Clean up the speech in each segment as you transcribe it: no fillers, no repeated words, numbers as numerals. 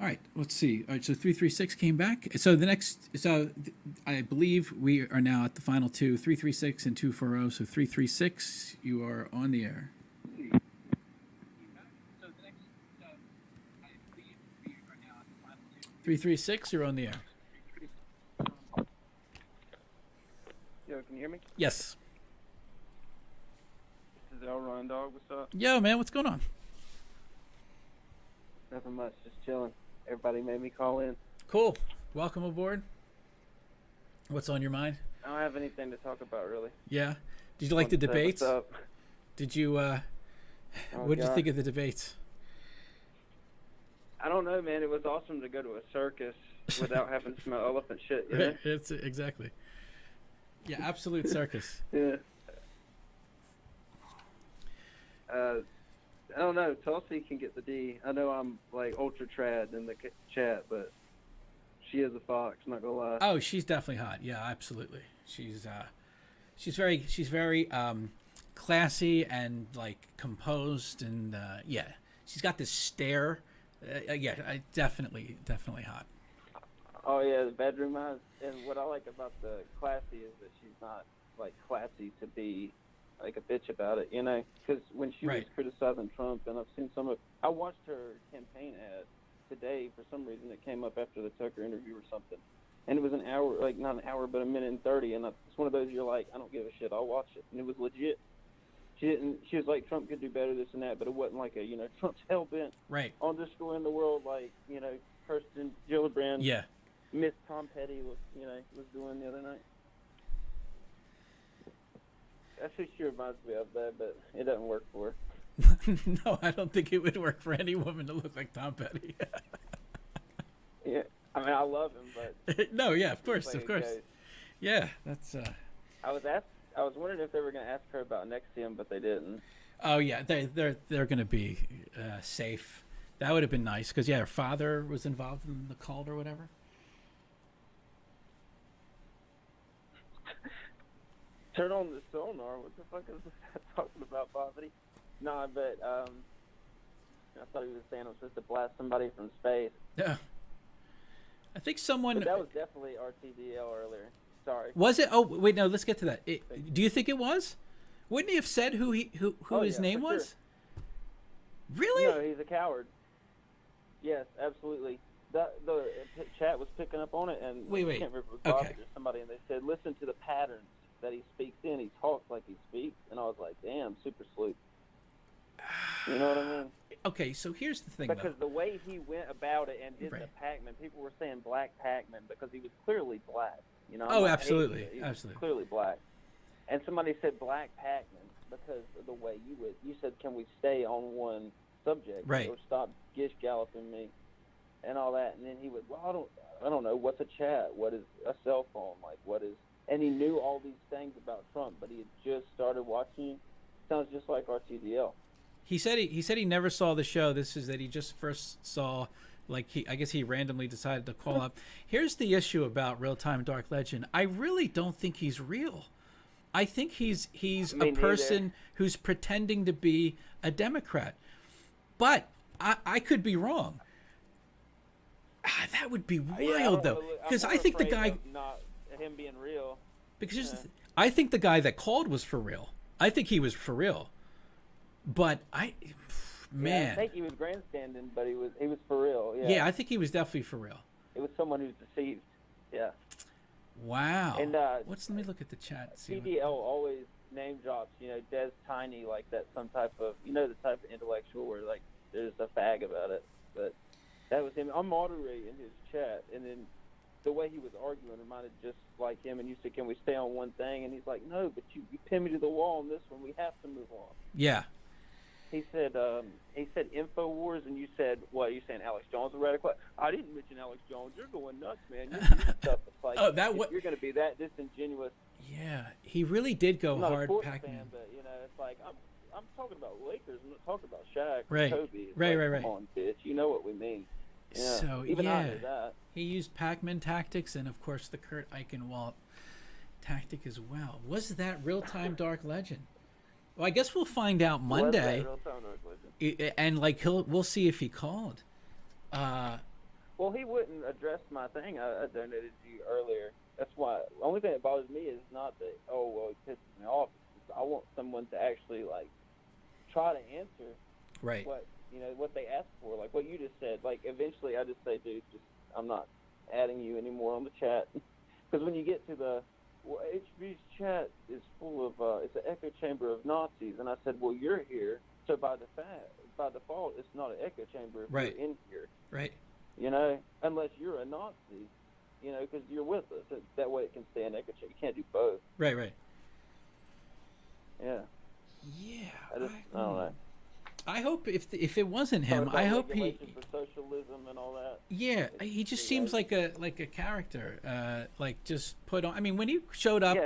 All right, let's see. All right, so 336 came back. So I believe we are now at the final two, 336 and 240. So 336, you are on the air. 336, you're on the air. Yo, can you hear me? Yes. This is Elron, dog. What's up? Yo, man, what's going on? Nothing much, just chilling. Everybody made me call in. Cool. Welcome aboard. What's on your mind? I don't have anything to talk about, really. Yeah. Did you like the debates? What's up? Did you, what did you think of the debates? I don't know, man. It was awesome to go to a circus without having to smell elephant shit, you know? Right. It's exactly. Yeah, absolute circus. Yeah. I don't know. Tulsi can get the D. I know I'm like ultra trad in the chat, but she is a fox. Not gonna lie. Oh, she's definitely hot. Yeah, absolutely. She's very classy and like composed, and yeah, she's got this stare. Yeah, definitely hot. Oh yeah, the bedroom eyes. And what I like about the classy is that she's not like classy to be like a bitch about it, you know? Because when she was criticizing Trump, and I've seen I watched her campaign ad today for some reason. It came up after the Tucker interview or something, and it was an hour, like not an hour, but a minute and 30. And it's one of those you're like, I don't give a shit, I'll watch it, and it was legit. She was like, Trump could do better, this and that, but it wasn't like a, you know, Trump's hell bent on destroying the world, like, you know, Kirsten Gillibrand, Miss Tom Petty was doing the other night. That's who she reminds me of, that, but it doesn't work for her. No, I don't think it would work for any woman to look like Tom Petty. Yeah, I mean, I love him, but no, yeah, of course. Yeah, that's. I was wondering if they were going to ask her about NXIVM, but they didn't. Oh yeah, they're going to be safe. That would have been nice because her father was involved in the cult or whatever. Turn on the sonar. What the fuck is that talking about, Bobbity? No, but I thought he was saying I'm supposed to blast somebody from space. Yeah. I think someone. But that was definitely RTDL earlier. Sorry. Was it? Oh wait, no. Let's get to that. Do you think it was? Wouldn't he have said who his name was? Sure. Really? No, he's a coward. Yes, absolutely. The chat was picking up on it, and I can't remember if it was Bob or somebody, and they said, listen to the patterns that he speaks in. He talks like he speaks, and I was like, damn, super sleuth. You know what I mean? Okay, so here's the thing, because the way he went about it and did the Pac-Man, people were saying Black Pac-Man because he was clearly black. You know? Oh, absolutely, absolutely, clearly black. And somebody said Black Pac-Man because of the way you said, can we stay on one subject or stop gish galloping me and all that? And then he would, well, I don't know, what's a chat? What is a cell phone? Like, what is? And he knew all these things about Trump, but he had just started watching. Sounds just like RTDL. He said he never saw the show. This is that he just first saw, like I guess he randomly decided to call up. Here's the issue about Real-Time Dark Legend. I really don't think he's real. I think he's a person who's pretending to be a Democrat. But I could be wrong. That would be wild, though, because I think the guy. Not him being real. Because I think the guy that called was for real. I think he was for real. But I think he was grandstanding, but he was for real. Yeah. Yeah, I think he was definitely for real. It was someone who's deceived. Yeah. Wow. And let me look at the chat. CDL always name drops, Des Tiny, like that, some type of, the type of intellectual where like there's a fag about it. But that was him. I'm moderating his chat, and then the way he was arguing reminded just like him. And you said, "Can we stay on one thing?" And he's like, "No, but you pin me to the wall on this one. We have to move on." Yeah. He said InfoWars, and you said, what, are you saying Alex Jones is a radical? I didn't mention Alex Jones. You're going nuts, man. You're doing stuff that's like, you're going to be that disingenuous. Yeah, he really did go hard. I'm not a Pac-Man, fan, but, it's like, I'm talking about Lakers. I'm not talking about Shaq or Kobe. Right. Come on, bitch. You know what we mean. Yeah. So, even I knew that. He used Pac-Man tactics and, of course, the Kurt Eichenwald tactic as well. Was that Real-Time Dark Legend? Well, I guess we'll find out Monday, and like we'll see if he called. Well, he wouldn't address my thing. I donated to you earlier. That's why. The only thing that bothers me is not that. Oh well, he pisses me off. It's I want someone to actually like try to answer Right. what they ask for, like what you just said. Like eventually, I just say, dude, I'm not adding you anymore on the chat because when you get to HB's chat is full of it's an echo chamber of Nazis, and I said, well, you're here, so by default, it's not an echo chamber if Right. you're in here. Right. Unless you're a Nazi, because you're with us. That way it can stay an echo chamber. You can't do both. Right. Right. Yeah. Yeah. I don't know. I hope if it wasn't him, I hope he. For socialism and all that. Yeah, he just seems like a character, like just put on. I mean, when he showed up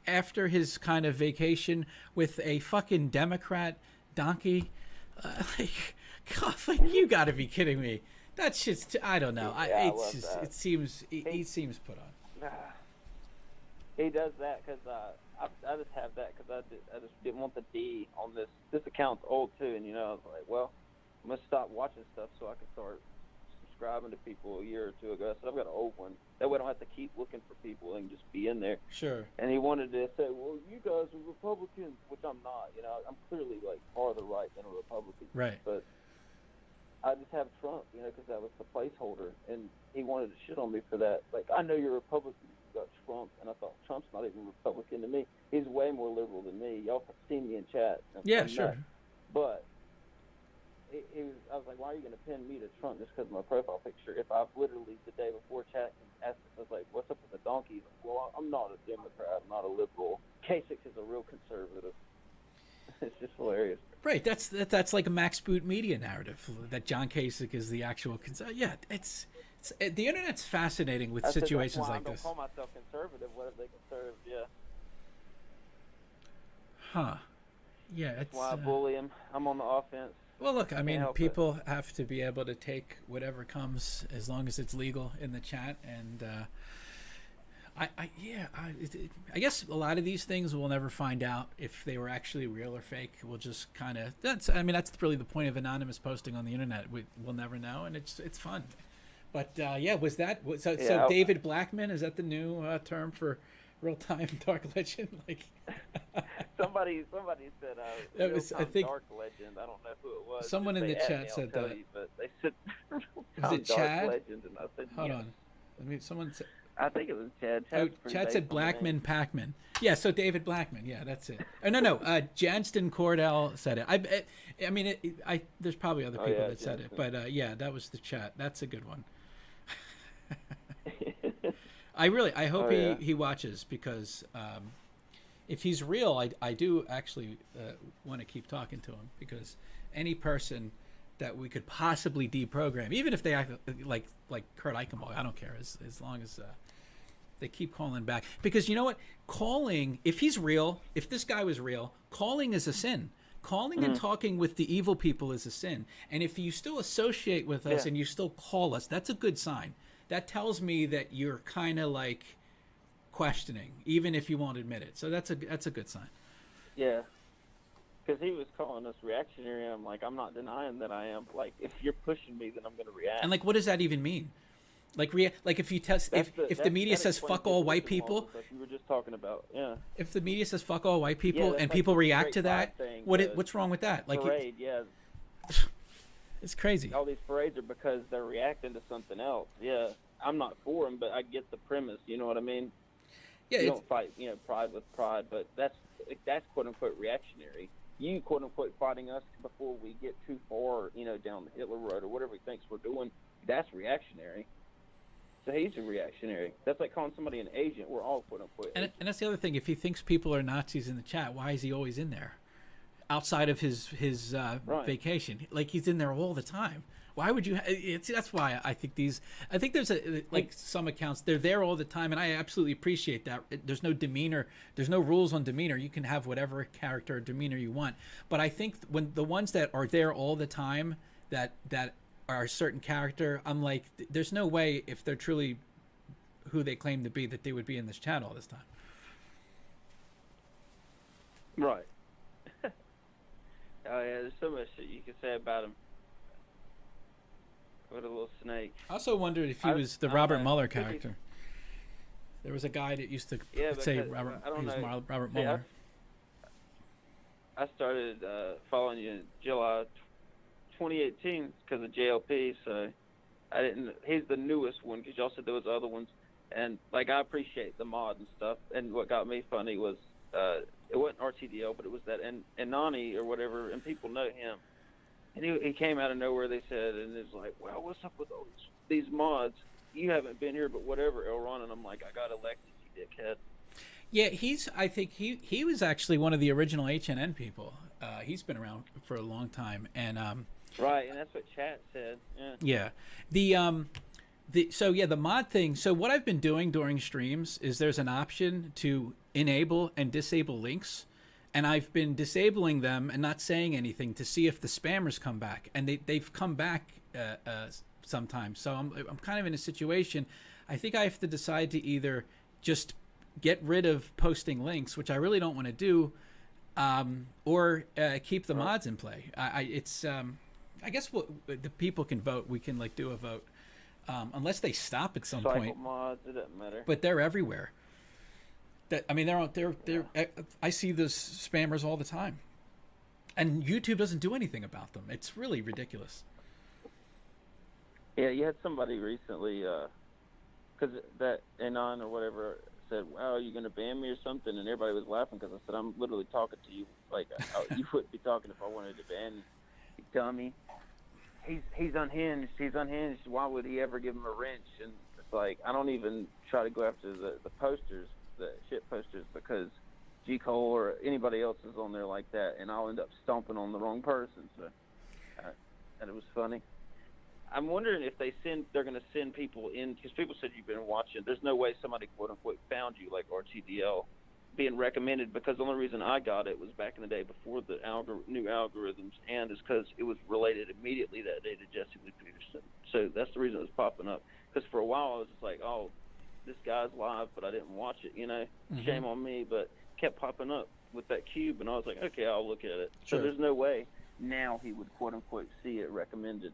after his kind of vacation with a fucking Democrat donkey, like, God, like you got to be kidding me. That's just I don't know. It seems he seems put on. He does that because I just have that because I just didn't want the D on this. This account's old too, and I was like, well, I'm gonna stop watching stuff so I can start subscribing to people a year or two ago. So I've got an old one. That way I don't have to keep looking for people and just be in there. Sure. And he wanted to say, well, you guys are Republicans, which I'm not. I'm clearly like farther right than a Republican. Right. But I just have Trump, because that was the placeholder, and he wanted to shit on me for that. Like, I know you're Republican, you got Trump, and I thought Trump's not even Republican to me. He's way more liberal than me. Y'all have seen me in chat. Yeah, sure. But I was like, why are you going to pin me to Trump just because of my profile picture? If I've literally the day before chat asked, I was like, what's up with the donkey? He's like, well, I'm not a Democrat, I'm not a liberal. Kasich is a real conservative. It's just hilarious. Right, that's like a Max Boot media narrative that John Kasich is the actual yeah, it's the internet's fascinating with situations like this. I don't call myself conservative. What if they conservative? Yeah. Huh. Yeah, that's why I bully him. I'm on the offense. Well, look, I mean, people have to be able to take whatever comes as long as it's legal in the chat, and I guess a lot of these things we'll never find out if they were actually real or fake. We'll just kind of that's really the point of anonymous posting on the internet. We'll never know, and it's fun. But so David Blackman, is that the new term for real-time dark legend? Like somebody said I think dark legend. I don't know who it was. Someone in the chat said that. But they said was it Chad? Legend, and I said, hold on. Someone said. I think it was Chad. Chad said Blackman Pac-Man. Yeah, so David Blackman. Yeah, that's it. Oh, no. Janston Cordell said it. I mean, there's probably other people that said it, but that was the chat. That's a good one. I hope he watches, because if he's real, I do actually want to keep talking to him, because any person that we could possibly deprogram, even if they act like Kurt Eichenwald, I don't care, as long as they keep calling back. Because you know what? Calling, if he's real, if this guy was real, calling is a sin. Calling and talking with the evil people is a sin. And if you still associate with us and you still call us, that's a good sign. That tells me that you're kind of like questioning, even if you won't admit it. So that's a good sign. Yeah. Because he was calling us reactionary. I'm like, I'm not denying that I am. Like, if you're pushing me, then I'm going to react. And like, what does that even mean? Like, if you test, if the media says fuck all white people, like we were just talking about, if the media says fuck all white people and people react to that, what's wrong with that? Like, parade, it's crazy. All these parades are because they're reacting to something else. Yeah, I'm not for them, but I get the premise. You know what I mean? Yeah, you don't fight, pride with pride, but that's quote unquote reactionary. You quote unquote fighting us before we get too far, down the Hitler road or whatever he thinks we're doing. That's reactionary. So he's a reactionary. That's like calling somebody an agent. We're all quote unquote. And that's the other thing. If he thinks people are Nazis in the chat, why is he always in there? Outside of his vacation, like he's in there all the time. Why would you? That's why I think there's some accounts, they're there all the time, and I absolutely appreciate that. There's no demeanor, there's no rules on demeanor. You can have whatever character or demeanor you want. But I think when the ones that are there all the time that are a certain character, I'm like, there's no way, if they're truly who they claim to be, that they would be in this chat all this time. Right. Oh yeah, there's so much that you can say about him. What a little snake. I also wondered if he was the Robert Mueller character. There was a guy that used to say Robert Mueller. I started following you in July 2018 because of JLP, so I didn't. He's the newest one because y'all said there was other ones, and like I appreciate the mod and stuff. And what got me funny was it wasn't RTDL, but it was that Anani or whatever, and people know him. And he came out of nowhere. They said, and it's like, well, what's up with all these mods? You haven't been here, but whatever, Elron. And I'm like, I got elected, you dickhead. Yeah, I think he was actually one of the original HNN people. He's been around for a long time, and right, and that's what chat said. Yeah. The mod thing. So what I've been doing during streams is there's an option to enable and disable links, and I've been disabling them and not saying anything to see if the spammers come back, and they've come back sometimes. So I'm kind of in a situation. I think I have to decide to either just get rid of posting links, which I really don't want to do, or keep the mods in play. I guess the people can vote. We can do a vote, unless they stop at some point. Mods, it doesn't matter. But they're everywhere. I see those spammers all the time, and YouTube doesn't do anything about them. It's really ridiculous. Yeah, you had somebody recently, because that Anon or whatever said, "Wow, are you going to ban me or something?" And everybody was laughing because I said, "I'm literally talking to you. Like, you wouldn't be talking if I wanted to ban you, you dummy." He's unhinged. He's unhinged. Why would he ever give him a wrench? And it's like, I don't even try to go after the posters, the shit posters, because G. Cole or anybody else is on there like that, and I'll end up stomping on the wrong person. So, and it was funny. I'm wondering if they're going to send people in, because people said you've been watching. There's no way somebody, quote unquote, found you like RTDL being recommended, because the only reason I got it was back in the day before the new algorithms, and is because it was related immediately that day to Jesse Lee Peterson. So that's the reason it was popping up. Because for a while I was just like, oh, this guy's live, but I didn't watch it, Mm-hmm. Shame on me, but kept popping up with that cube, and I was like, okay, I'll look at it. Sure. So there's no way now he would, quote unquote, see it recommended.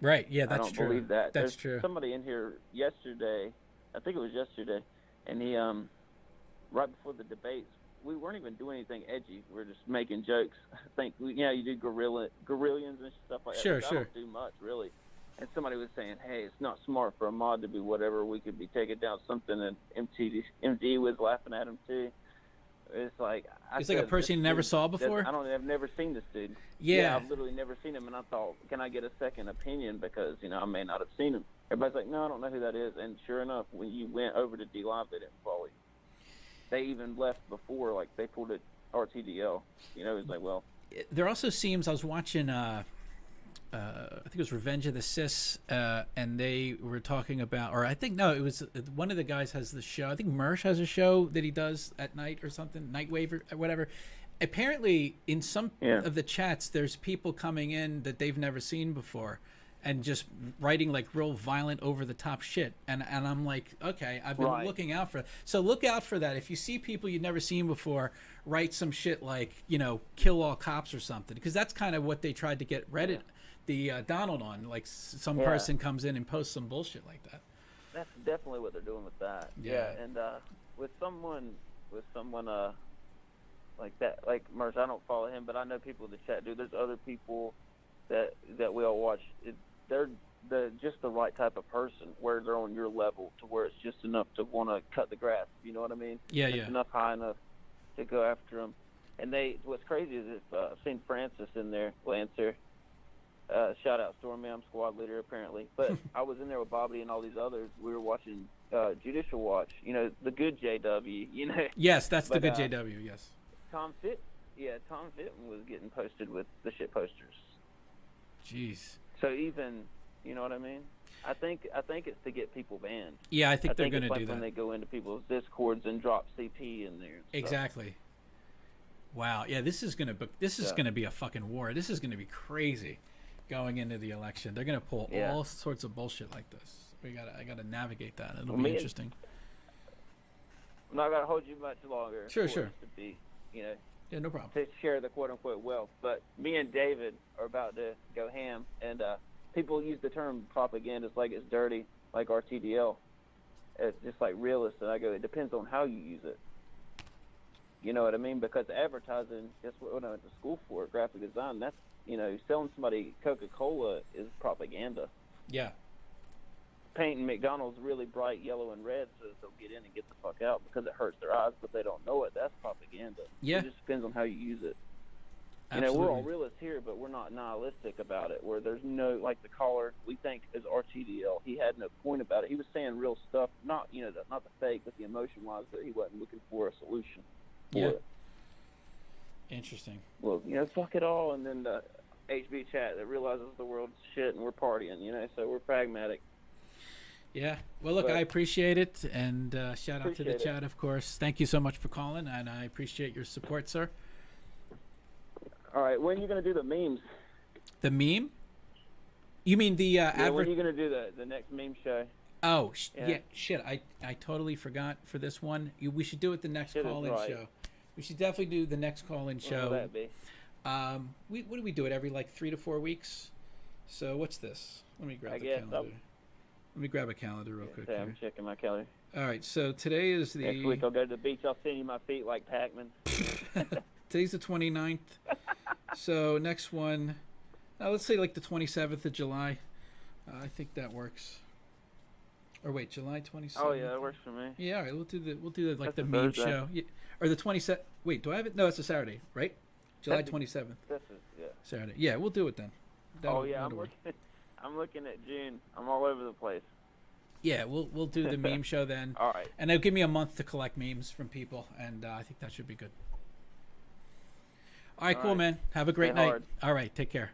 Right, yeah, that's true. I don't believe that. There's true. Somebody in here yesterday, I think it was yesterday, and he, right before the debates, we weren't even doing anything edgy. We were just making jokes. I think, you do Gorillions and stuff like that. Sure. I don't do much, really. And somebody was saying, hey, it's not smart for a mod to be whatever. We could be taking down something, and MD was laughing at him, too. It's like it's like a person you never saw before. I've never seen this dude. Yeah, I've literally never seen him, and I thought, can I get a second opinion, because I may not have seen him. Everybody's like, no, I don't know who that is. And sure enough, when you went over to D Live, they didn't follow you. They even left before, like they pulled it RTDL. It's like, well. There also seems, I was watching I think it was Revenge of the Sis, and they were talking about, or I think, no, it was one of the guys has the show. I think Mersh has a show that he does at night or something, Nightwave or whatever. Apparently, in some of the chats, there's people coming in that they've never seen before and just writing like real violent, over-the-top shit. And I'm like, okay, I've been looking out for it. So look out for that. If you see people you've never seen before, write some shit like, kill all cops or something. Because that's kind of what they tried to get Reddit, the Donald on. Like some person comes in and posts some bullshit like that. That's definitely what they're doing with that. Yeah. And with someone like that, like Merch, I don't follow him, but I know people in the chat do. There's other people that we all watch. They're just the right type of person, where they're on your level to where it's just enough to want to cut the grass. You know what I mean? Yeah, it's enough high enough to go after them. And what's crazy is I've seen Francis in there, Lancer. Shout out Stormy, I'm squad leader apparently. But I was in there with Bobby and all these others. We were watching Judicial Watch. The good JW. Yes, that's the good JW. Yes. Tom Fitton was getting posted with the shit posters. Jeez. So even, you know what I mean? I think it's to get people banned. Yeah, I think they're going to do that. When they go into people's discords and drop CP in there. Exactly. Wow. Yeah, this is going to be a fucking war. This is going to be crazy going into the election. They're going to pull all sorts of bullshit like this. I got to navigate that. It'll be interesting. I'm not going to hold you much longer. Sure. To be, yeah, no problem. To share the quote-unquote wealth. But me and David are about to go ham, and people use the term propaganda. It's like it's dirty, like RTDL. It's just like realist, and I go, it depends on how you use it. You know what I mean? Because advertising, that's what I went to school for, graphic design. That's, selling somebody Coca-Cola is propaganda. Yeah. Painting McDonald's really bright yellow and red so that they'll get in and get the fuck out because it hurts their eyes, but they don't know it. That's propaganda. Yeah. It just depends on how you use it. Absolutely. We're all realists here, but we're not nihilistic about it. Where there's no, like the caller we think is RTDL. He had no point about it. He was saying real stuff, not not the fake, but the emotion-wise. That he wasn't looking for a solution. Yeah. Interesting. Well, fuck it all, and then the HB chat that realizes the world's shit and we're partying. So we're pragmatic. Yeah. Well, look, I appreciate it, and shout out to the chat, of course. Thank you so much for calling, and I appreciate your support, sir. All right, when are you going to do the memes? The meme? You mean the when are you going to do the next meme show? Oh, yeah, shit. I totally forgot for this one. We should do it the next call-in show. We should definitely do the next call-in show. What would that be? What do we do it every, 3 to 4 weeks? So what's this? Let me grab the calendar. Let me grab a calendar real quick. I'm checking my calendar. All right, so today is the... Next week I'll go to the beach. I'll send you my feet like Pac-Man. Today's the 29th. So next one, let's say the 27th of July. I think that works. Or wait, July 27th. Oh yeah, that works for me. Yeah, all right. We'll do the meme show. Yeah. Or the 27th. Wait, do I have it? No, it's a Saturday, right? July 27th. Saturday. Yeah, we'll do it then. I'm looking at June. I'm all over the place. Yeah, we'll do the meme show then. All right. And it'll give me a month to collect memes from people, and I think that should be good. All right, cool, man. Have a great night. All right, take care.